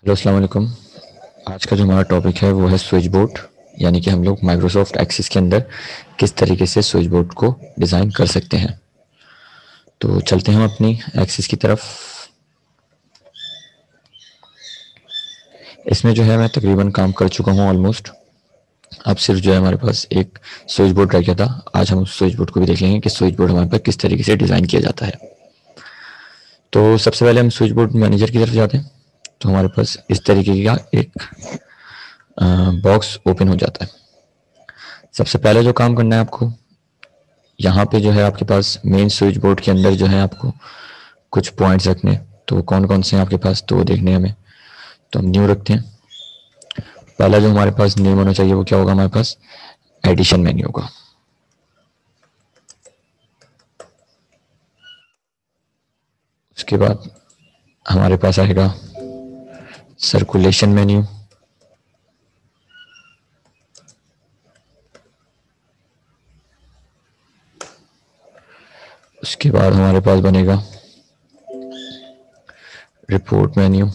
Hello अस्सलाम वालेकुम। आज का जो हमारा टॉपिक है वो है स्विच बोर्ड, यानी कि हम लोग माइक्रोसॉफ्ट एक्सेस के अंदर किस तरीके से स्विच बोर्ड को डिज़ाइन कर सकते हैं। तो चलते हैं हम अपनी एक्सेस की तरफ। इसमें जो है मैं तकरीबन काम कर चुका हूँ ऑलमोस्ट। अब सिर्फ जो है हमारे पास एक स्विच बोर्ड रह गया था। आज हम उस स्विच बोर्ड को भी देख लेंगे कि स्विच बोर्ड हमारे पास किस तरीके से डिज़ाइन किया जाता है। तो सबसे पहले हम स्विच बोर्ड मैनेजर की तरफ जाते हैं। तो हमारे पास इस तरीके का एक बॉक्स ओपन हो जाता है। सबसे पहले जो काम करना है आपको, यहाँ पे जो है आपके पास मेन स्विच बोर्ड के अंदर जो है आपको कुछ पॉइंट्स रखने। तो कौन कौन से हैं आपके पास, तो वो देखने हमें। तो हम न्यू रखते हैं। पहला जो हमारे पास नेम होना चाहिए वो क्या होगा, हमारे पास एडिशन मेन्यू होगा। उसके बाद हमारे पास आएगा सर्कुलेशन मेन्यू। उसके बाद हमारे पास बनेगा रिपोर्ट मेन्यू।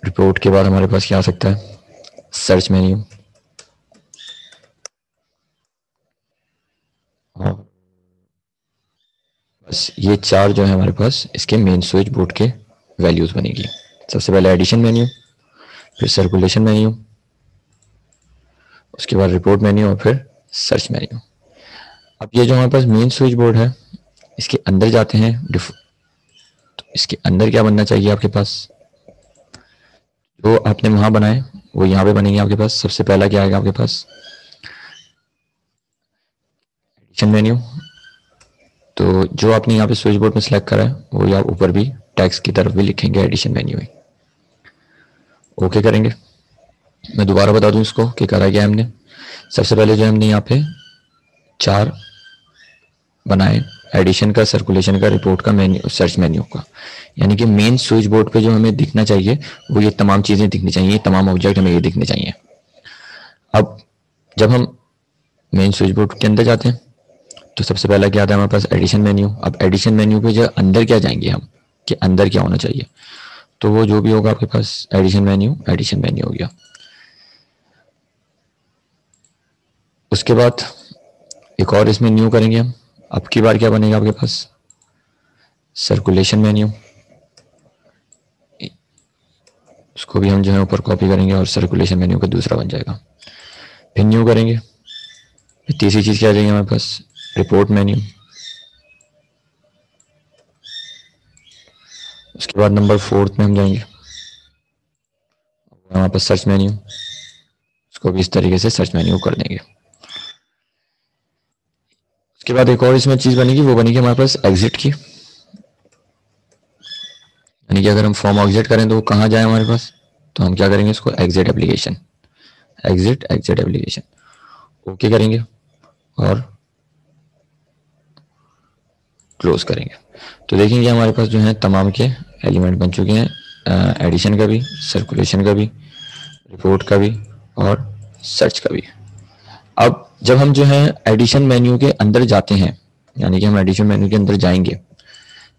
रिपोर्ट के बाद हमारे पास क्या आ सकता है, सर्च मेन्यू। और बस ये चार जो है हमारे पास इसके मेन स्विच बोर्ड के वैल्यूज बनेगी। सबसे पहले एडिशन मेन्यू, फिर सर्कुलेशन मेन्यू, उसके बाद रिपोर्ट मेन्यू और फिर सर्च मेन्यू। अब ये जो हमारे पास मेन स्विच बोर्ड है, इसके अंदर जाते हैं। तो इसके अंदर क्या बनना चाहिए आपके पास, जो आपने वहां बनाए वो यहाँ पे बनेंगे आपके पास। सबसे पहला क्या आएगा आपके पास, एडिशन मेन्यू। तो जो आपने यहाँ पे स्विच बोर्ड में सिलेक्ट करा है वो यहाँ ऊपर भी टेक्स्ट की तरफ भी लिखेंगे एडिशन मेन्यू में। ओके करेंगे। मैं दोबारा बता दूं इसको कि करा क्या हमने। सबसे पहले जो हमने यहाँ पे चार बनाए, एडिशन का, सर्कुलेशन का, रिपोर्ट का, मेन्यू, सर्च मेन्यू का। यानी कि मेन स्विच बोर्ड पे जो हमें दिखना चाहिए वो ये तमाम चीजें दिखनी चाहिए, ये तमाम ऑब्जेक्ट हमें ये दिखने चाहिए। अब जब हम मेन स्विच बोर्ड के अंदर जाते हैं तो सबसे पहला क्या आता है हमारे पास, एडिशन मेन्यू। अब एडिशन मेन्यू पे जो अंदर क्या जाएंगे हम, कि अंदर क्या होना चाहिए, तो वो जो भी होगा आपके पास एडिशन मेन्यू हो गया। उसके बाद एक और इसमें न्यू करेंगे हम। अब की बार क्या बनेगा आपके पास, सर्कुलेशन मेन्यू। उसको भी हम जो है ऊपर कॉपी करेंगे और सर्कुलेशन मेन्यू का दूसरा बन जाएगा। फिर न्यू करेंगे। फिर तीसरी चीज क्या आ जाएगी हमारे पास, रिपोर्ट मेन्यू। उसके बाद नंबर 4 में हम जाएंगे, वहां पर सर्च मेन्यू। उसको भी इस तरीके से सर्च मेन्यू कर देंगे। उसके बाद एक और इसमें चीज बनेगी, वो बनेगी हमारे पास एग्जिट की। यानी कि अगर हम फॉर्म एग्जिट करें तो वो कहाँ जाए हमारे पास, तो हम क्या करेंगे, इसको exit application, exit application. Okay करेंगे और क्लोज करेंगे। तो देखेंगे हमारे पास जो है तमाम के एलिमेंट बन चुके हैं, एडिशन का भी, सर्कुलेशन का भी, रिपोर्ट का भी और सर्च का भी। अब जब हम जो है एडिशन मेन्यू के अंदर जाते हैं, यानी कि हम एडिशन मेन्यू के अंदर जाएंगे,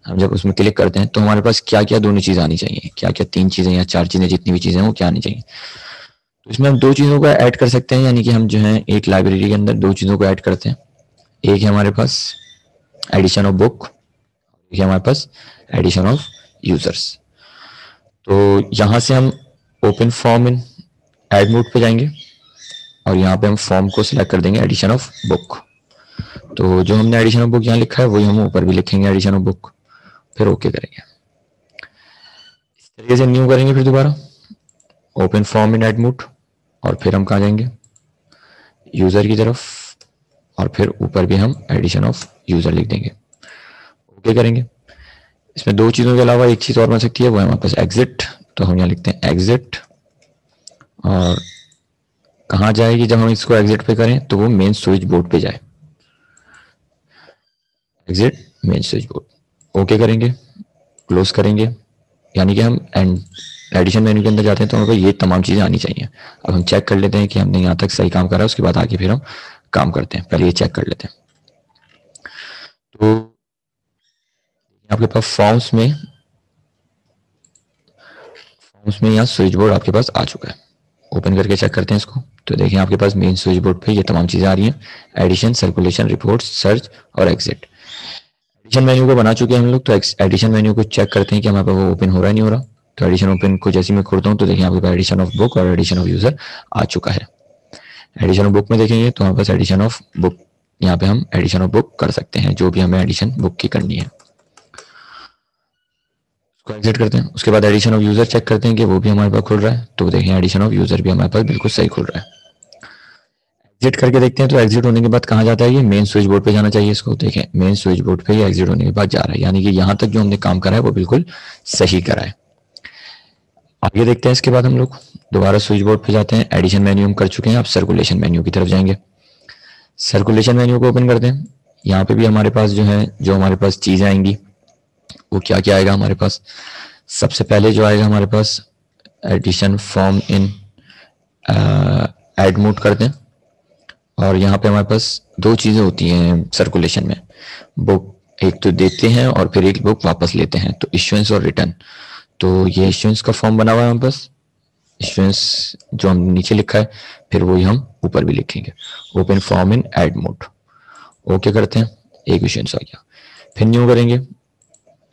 हम जब उसमें क्लिक करते हैं तो हमारे पास क्या क्या दोनों चीज आनी चाहिए, क्या क्या तीन चीजें या चार चीजें, जितनी भी चीजें हैं वो क्या आनी चाहिए। तो इसमें हम दो चीजों को ऐड कर सकते हैं, यानी कि हम जो है एक लाइब्रेरी के अंदर दो चीजों को ऐड करते हैं। एक है हमारे पास एडिशन ऑफ बुक, एक है हमारे पास एडिशन ऑफ यूजर्स। तो यहां से हम open form in add mode पे जाएंगे और यहाँ पे हम फॉर्म को सिलेक्ट कर देंगे एडिशन ऑफ बुक। तो जो हमने एडिशन ऑफ बुक यहाँ लिखा है वही हम ऊपर भी लिखेंगे एडिशन ऑफ बुक। फिर ओके करेंगे। इस तरीके से न्यू करेंगे, फिर दोबारा open form in add mode और फिर हम कहाँ जाएंगे, यूजर की तरफ, और फिर ऊपर भी हम एडिशन ऑफ यूजर लिख देंगे। ओके करेंगे। इसमें दो चीजों के अलावा एक चीज और बन सकती है, वो है हमारे पास एग्जिट। तो हम यहाँ लिखते हैं एग्जिट, और कहाँ जाएगी जब हम इसको एग्जिट पे करें, तो वो मेन स्विच बोर्ड पे जाए, exit main switch board. Okay करेंगे, क्लोज करेंगे। यानी कि हम एडिशन मेन्यू के अंदर जाते हैं तो हमें ये तमाम चीजें आनी चाहिए। अब हम चेक कर लेते हैं कि हमने यहाँ तक सही काम करा है, उसके बाद आगे फिर हम काम करते हैं। पहले ये चेक कर लेते हैं। तो आपके पास फॉर्म्स में यहाँ स्विच बोर्ड आपके पास आ चुका है। ओपन करके चेक करते हैं इसको। तो देखिए आपके पास मेन स्विच बोर्ड पे ये तमाम चीजें आ रही हैं, एडिशन, सर्कुलेशन, रिपोर्ट, सर्च और एग्जिट। एडिशन मेन्यू को बना चुके हैं हम लोग। तो एडिशन मेन्यू को चेक करते हैं कि हमारे पास वो ओपन हो रहा है नहीं हो रहा। तो एडिशन ओपन को जैसे मैं खोलता हूँ तो देखिए आपके पास एडिशन ऑफ बुक और एडिशन ऑफ यूजर आ चुका है। एडिशन ऑफ बुक में देखेंगे तो हमारे पास एडिशन ऑफ बुक, यहाँ पे हम एडिशन ऑफ बुक कर सकते हैं जो भी हमें एडिशन बुक की करनी है। उसको एग्जिट करते हैं। उसके बाद एडिशन ऑफ यूजर चेक करते हैं कि वो भी हमारे पास खुल रहा है। तो देखें एडिशन ऑफ यूजर भी हमारे पास बिल्कुल सही खुल रहा है। एग्जिट करके देखते हैं। तो एग्जिट होने के बाद कहाँ जाता है, ये मेन स्विच बोर्ड पे जाना चाहिए इसको। देखें मेन स्विच बोर्ड पे ये एग्जिट होने के बाद जा रहा है, यानी कि यहाँ तक जो हमने काम करा है वो बिल्कुल सही करा है। आगे देखते हैं। इसके बाद हम लोग दोबारा स्विच बोर्ड पे जाते हैं। एडिशन मेन्यू हम कर चुके हैं, अब सर्कुलेशन मेन्यू की तरफ जाएंगे। सर्कुलेशन मेन्यू को ओपन करते हैं। यहाँ पे भी हमारे पास जो है, जो हमारे पास चीजें आएंगी वो क्या क्या आएगा हमारे पास। सबसे पहले जो आएगा हमारे पास addition form in add mode करते हैं। और यहाँ पे हमारे पास दो चीजें होती हैं सर्कुलेशन में, बुक एक तो देते हैं और फिर एक बुक वापस लेते हैं, तो इश्यूएंस और रिटर्न। तो ये इश्यूएंस का फॉर्म बना हुआ है हमारे पास, इश्यूएंस जो हम नीचे लिखा है फिर वही हम ऊपर भी लिखेंगे, open form in add mode. Okay करते हैं, एक इश्यूएंस आ गया। फिर न्यू करेंगे,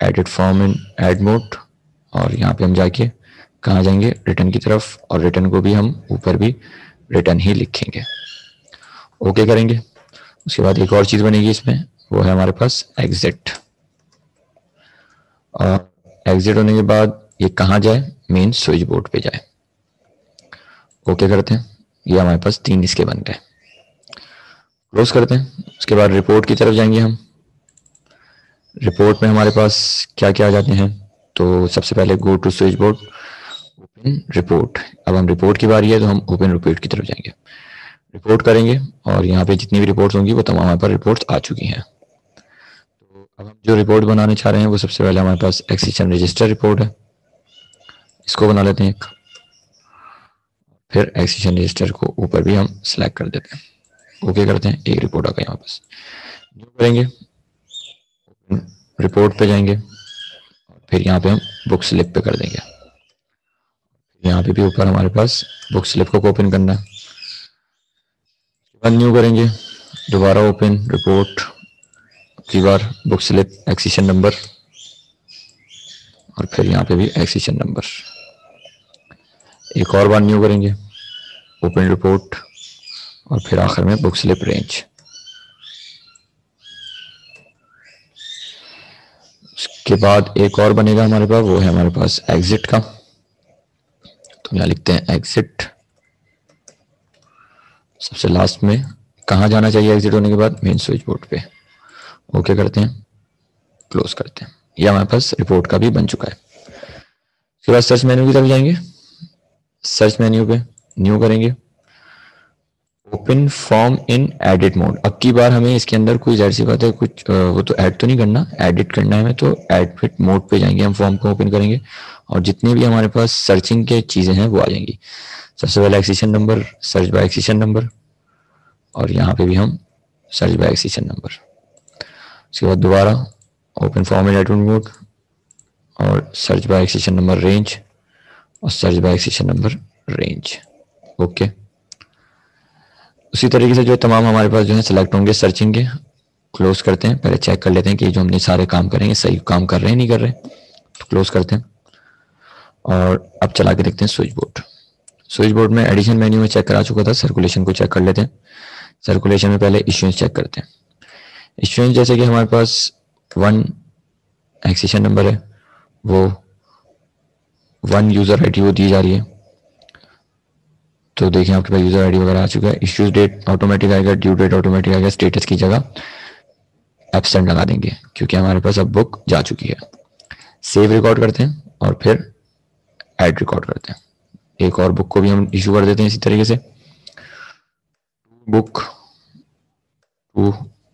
edit form in add mode, और यहाँ पे हम जाके कहाँ जाएंगे, रिटर्न की तरफ, और रिटर्न को भी हम ऊपर भी रिटर्न ही लिखेंगे। ओके करेंगे। उसके बाद एक और चीज बनेगी इसमें, वो है हमारे पास एग्जिट। और एग्जिट होने के बाद ये कहाँ जाए, मेन स्विच बोर्ड पे जाए। ओके करते हैं। ये हमारे पास 3 इसके बन गए। क्लोज करते हैं। उसके बाद रिपोर्ट की तरफ जाएंगे हम। रिपोर्ट में हमारे पास क्या क्या आ जाते हैं, तो सबसे पहले go to switch board, open report. अब हम रिपोर्ट की बारी है तो हम ओपन रिपोर्ट की तरफ जाएंगे, रिपोर्ट करेंगे, और यहाँ पे जितनी भी रिपोर्ट्स होंगी वो तमाम हमारे पास रिपोर्ट्स आ चुकी हैं। तो अब हम जो रिपोर्ट बनाने चाह रहे हैं वो सबसे पहले हमारे पास एक्सेशन रजिस्टर रिपोर्ट है, इसको बना लेते हैं एक। फिर एक्सेशन रजिस्टर को ऊपर भी हम सिलेक्ट कर देते हैं। ओके करते हैं, एक रिपोर्ट आ गई यहाँ पास। न्यू करेंगे, रिपोर्ट पे जाएंगे, फिर यहाँ पे हम बुक स्लिप पे कर देंगे। यहाँ पे भी ऊपर हमारे पास बुक स्लिप को ओपन करना है। न्यू करेंगे, दोबारा ओपन रिपोर्ट, की बार बुक स्लिप एक्सेशन नंबर, और फिर यहाँ पे भी एक्सेशन नंबर। एक और बार न्यू करेंगे, ओपन रिपोर्ट, और फिर आखिर में बुक स्लिप रेंज। उसके बाद एक और बनेगा हमारे पास, वो है हमारे पास एग्जिट का। तो यहाँ लिखते हैं एग्जिट। सबसे लास्ट में कहाँ जाना चाहिए एग्जिट होने के बाद, मेन स्विच बोर्ड पे। ओके करते हैं, क्लोज करते हैं। ये हमारे पास रिपोर्ट का भी बन चुका है। उसके बाद सर्च मेन्यू की तरफ जाएंगे। सर्च मेन्यू पे न्यू करेंगे, open form in edit mode. अब की बार हमें इसके अंदर कोई जाहिर सी बात है कुछ वो तो ऐड तो नहीं करना, एडिट करना है हमें। तो एडिट मोड पे जाएंगे, हम फॉर्म को ओपन करेंगे और जितनी भी हमारे पास सर्चिंग के चीजें हैं वो आ जाएंगी। सबसे पहले accession number, search by accession number, और यहाँ पे भी हम सर्च बाय एक्सेशन नंबर। उसके बाद दोबारा open form in edit mode, और search by accession number range, और search by accession number range. Okay, उसी तरीके से जो तमाम हमारे पास जो है सिलेक्ट होंगे सर्चिंग के। क्लोज करते हैं, पहले चेक कर लेते हैं कि जो हमने सारे काम करेंगे सही काम कर रहे हैं नहीं कर रहे, तो क्लोज करते हैं। और अब चला के देखते हैं स्विच बोर्ड। स्विच बोर्ड में एडिशन मेन्यू में चेक करा चुका था, सर्कुलेशन को चेक कर लेते हैं। सर्कुलेशन में पहले इश्यूएंस चेक करते हैं। इश्यूएंस जैसे कि हमारे पास 1 एक्सेशन नंबर है, वो 1 यूजर आईडी वो दी जा रही है। तो देखिए आपके पास यूजर आईडी वगैरह आ चुका है। इश्यूज डेट ऑटोमेटिक आएगा, ड्यू डेट ऑटोमेटिक आएगा, स्टेटस की जगह एब्सेंट लगा देंगे क्योंकि हमारे पास अब बुक जा चुकी है। सेव रिकॉर्ड करते हैं और फिर ऐड रिकॉर्ड करते हैं। एक और बुक को भी हम इशू कर देते हैं इसी तरीके से। बुक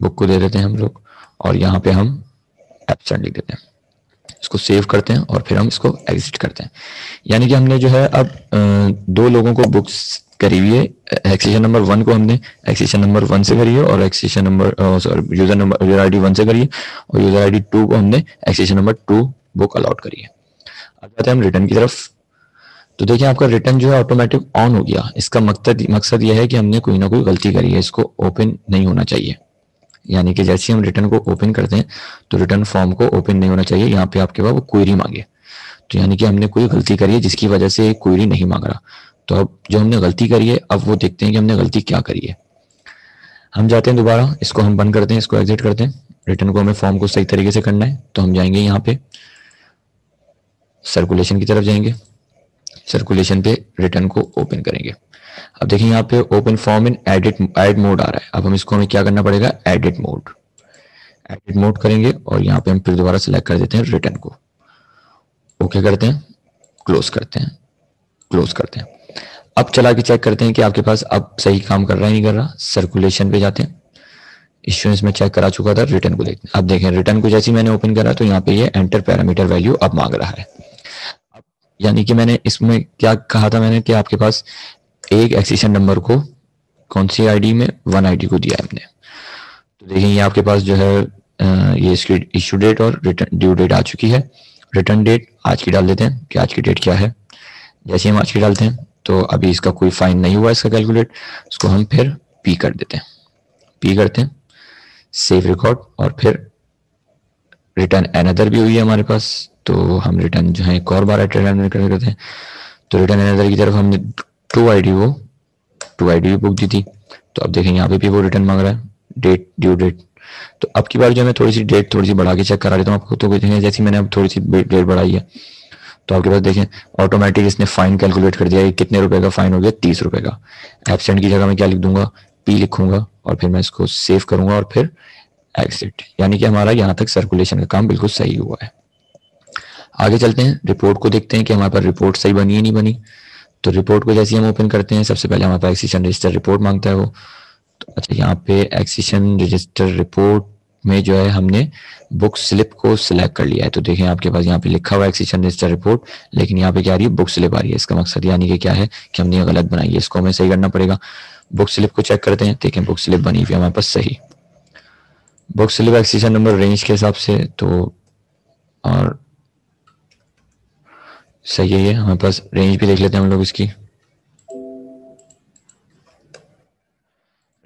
को दे देते हैं हम लोग, और यहाँ पे हम एब्सेंट लिख देते हैं। इसको सेव करते हैं और फिर हम इसको एग्जिट करते हैं। यानी कि हमने जो है अब 2 लोगों को बुक्स करी हुई है। एक्सेशन नंबर 1 को हमने एक्सेशन नंबर 1 से करी है और accession number sorry user ID 1 से करी है और यूजर आईडी 2 को हमने एक्सेशन नंबर 2 बुक अलॉट करी है। अब जाते हैं हम रिटर्न की तरफ। तो देखिए आपका रिटर्न जो है ऑटोमेटिक ऑन हो गया। इसका मकसद यह है कि हमने कोई ना कोई गलती करी है, इसको ओपन नहीं होना चाहिए। यानी कि जैसे हम रिटर्न को ओपन करते हैं तो रिटर्न फॉर्म को ओपन नहीं होना चाहिए। यहाँ पे आपके पास वो क्वेरी मांगे, तो यानी कि हमने कोई गलती करी है जिसकी वजह से क्वेरी नहीं मांग रहा। तो अब जो हमने गलती करी है, अब वो देखते हैं कि हमने गलती क्या करी है। हम जाते हैं दोबारा, इसको हम बंद करते हैं, इसको एग्जिट करते हैं। रिटर्न को हमें फॉर्म को सही तरीके से करना है, तो हम जाएंगे यहाँ पे सर्कुलेशन की तरफ जाएंगे। सर्कुलेशन पे रिटर्न को ओपन करेंगे। अब देखिए यहाँ पे open form in add mode आ रहा है। अब हम इसको हमें क्या करना पड़ेगा, एडिट मोड करेंगे और यहाँ पे हम फिर दोबारा सिलेक्ट कर देते हैं रिटर्न को। ओके करते हैं, क्लोज करते हैं, क्लोज करते हैं। अब चला के चेक करते हैं कि आपके पास अब सही काम कर रहा है नहीं कर रहा। सर्कुलेशन पे जाते हैं, इश्यूएंस में चेक करा चुका था, रिटर्न को देखते हैं। अब देखें रिटर्न को जैसे मैंने ओपन करा तो यहाँ पे ये एंटर पैरामीटर वैल्यू अब मांग रहा है। यानी कि मैंने इसमें क्या कहा था मैंने कि आपके पास एक एक्सेशन नंबर को कौन सी आईडी में 1 आईडी को दिया है हमने। तो देखिए ये आपके पास जो है ये इसकी इश्यू डेट और रिटर्न ड्यू डेट आ चुकी है। रिटर्न डेट आज की डाल देते हैं कि आज की डेट क्या है। जैसे हम आज की डालते हैं तो अभी इसका कोई फाइन नहीं हुआ इसका कैलकुलेट, इसको हम फिर पी कर देते हैं, पी करते हैं, सेव रिकॉर्ड और फिर रिटर्न अनदर भी हुई है हमारे पास। तो हम रिटर्न जो है एक और बार रिटर्न करते हैं। तो रिटर्न अनदर की तरफ हमने 2 आईडी बुक दी थी। तो अब देखें यहाँ पे भी वो रिटर्न मांग रहा है, डेट ड्यू डेट। तो अब की बार जो मैं थोड़ी सी डेट थोड़ी सी बढ़ा के चेक करा देता हूँ आपको। तो देखें जैसे मैंने अब थोड़ी सी डेट बढ़ाई है तो आपके पास देखें ऑटोमेटिक इसने फाइन कैलकुलेट कर दिया। कितने रुपए का फाइन हो गया, 30 रुपए का। एब्सेंट की जगह मैं क्या लिख दूंगा, पी लिखूंगा और फिर मैं इसको सेव करूंगा और फिर एग्जिट। यानी कि हमारा यहाँ तक सर्कुलेशन का काम बिल्कुल सही हुआ है। आगे चलते हैं, रिपोर्ट को देखते हैं कि हमारे पास रिपोर्ट सही बनी है नहीं बनी। तो रिपोर्ट को जैसे हम ओपन करते हैं सबसे पहले हमारे पास एक्सेशन रजिस्टर रिपोर्ट मांगता है वो। तो अच्छा यहाँ पे एक्सेशन रजिस्टर रिपोर्ट में जो है हमने बुक स्लिप को सिलेक्ट कर लिया है। तो देखें आपके पास यहाँ पे लिखा हुआ है एक्सेशन रजिस्टर रिपोर्ट, लेकिन यहाँ पे क्या आ रही है, बुक स्लिप आ रही है। इसका मकसद यानी कि क्या है कि हमने गलत बनाई है, इसको हमें सही करना पड़ेगा। बुक स्लिप को चेक करते हैं, देखें बुक स्लिप बनी हुई है हमारे पास सही। Book slip accession number range के हिसाब से तो और सही है ये। हमारे पास रेंज भी देख लेते हैं हम लोग इसकी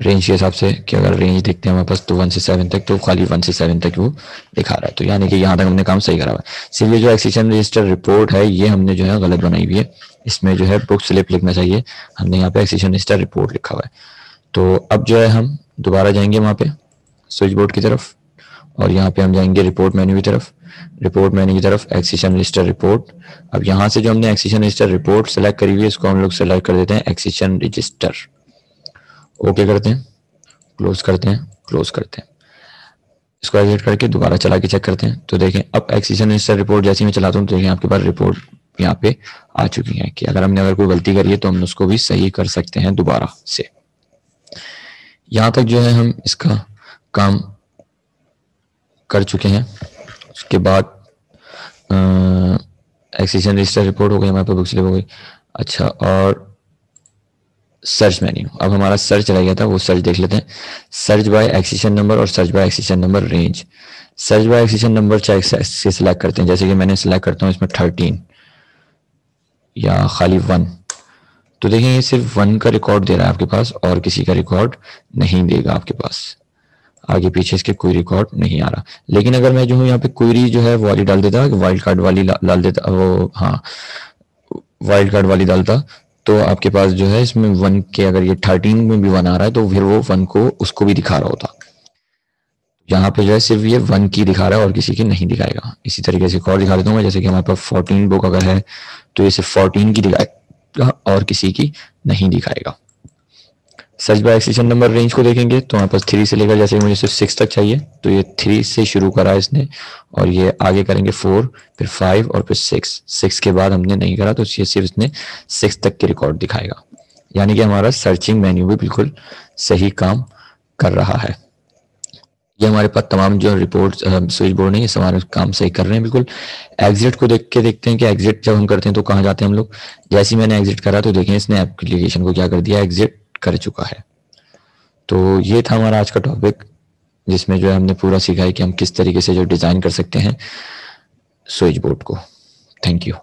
रेंज के हिसाब से कि अगर रेंज देखते हैं हमारे पास तो 1 से 7 तक, तो खाली 1 से 7 तक वो दिखा रहा है। तो यानी कि यहाँ तक हमने काम सही करा हुआ है। सिर्फ ये जो एक्सेशन रजिस्टर रिपोर्ट है ये हमने जो है गलत बनाई हुई है। इसमें जो है बुक स्लिप लिखना चाहिए, हमने यहाँ पे एक्सेशन रजिस्टर रिपोर्ट लिखा हुआ है। तो अब जो है हम दोबारा जाएंगे वहाँ पे स्विच बोर्ड की तरफ और यहाँ पे हम जाएंगे रिपोर्ट मेन्यू की तरफ। रिपोर्ट मेन्यू की तरफ एक्सेशन रजिस्टर रिपोर्ट। अब यहाँ से जो हमने एक्सेशन रजिस्टर रिपोर्ट सेलेक्ट करी हुई है इसको हम लोग सेलेक्ट कर देते हैं एक्सेशन रजिस्टर। ओके करते हैं, क्लोज करते हैं, क्लोज करते हैं। इसको एग्जिट करके दोबारा चला के चेक करते हैं। तो देखें अब एक्सेशन रजिस्टर रिपोर्ट जैसे मैं चलाता हूँ तो देखें आपके पास रिपोर्ट यहाँ पे आ चुकी है कि अगर कोई गलती करी है तो हम उसको भी सही कर सकते हैं दोबारा से। यहाँ तक जो है हम इसका काम कर चुके हैं। उसके बाद एक्सेशन रजिस्टर रिपोर्ट हो गई, हमारे पास बुक स्लिप हो गई। अच्छा और सर्च मेन्यू, अब हमारा सर्च रह गया था वो सर्च देख लेते हैं। सर्च बाय एक्सेशन नंबर और search by accession number range. Search by accession number से सिलेक्ट करते हैं, जैसे कि मैंने सिलेक्ट करता हूँ इसमें 13 या खाली 1। तो देखें ये सिर्फ 1 का रिकॉर्ड दे रहा है आपके पास और किसी का रिकॉर्ड नहीं देगा आपके पास। आगे पीछे इसके कोई रिकॉर्ड नहीं आ रहा। लेकिन अगर मैं जो हूँ यहाँ पे क्वेरी जो है वाली डाल देता, वाइल्ड कार्ड वाली डाल देता, वो हाँ वाइल्ड कार्ड वाली डालता, तो आपके पास जो है इसमें 1 के अगर ये 13 में भी 1 आ रहा है तो फिर वो 1 को उसको भी दिखा रहा होता। यहाँ पे जो है सिर्फ ये 1 की दिखा रहा है और किसी की नहीं दिखाएगा। इसी तरीके से एक और दिखा देता हूँ, जैसे कि हमारे पास 14 बुक अगर है तो ये सिर्फ 14 की दिखाएगा और किसी की नहीं दिखाएगा। Search by accession number range को देखेंगे तो हमारे पास 3 से लेकर, जैसे मुझे सिर्फ 6 तक चाहिए तो ये 3 से शुरू करा है इसने और ये आगे करेंगे 4 फिर 5 और फिर 6 के बाद हमने नहीं करा तो ये सिर्फ इसने 6 तक के रिकॉर्ड दिखाएगा। यानी कि हमारा सर्चिंग मेन्यू भी बिल्कुल सही काम कर रहा है। ये हमारे पास तमाम जो रिपोर्ट स्विच बोर्ड है ये हमारे काम सही कर रहे हैं बिल्कुल। एग्जिट को देख के देखते हैं कि एग्जिट जब हम करते हैं तो कहाँ जाते हैं हम लोग। जैसे ही मैंने एग्जिट करा तो देखें इसने एप्लीकेशन को क्या कर दिया, एग्जिट कर चुका है। तो ये था हमारा आज का टॉपिक, जिसमें जो है हमने पूरा सीखा है कि हम किस तरीके से जो डिज़ाइन कर सकते हैं स्विच बोर्ड को। Thank you.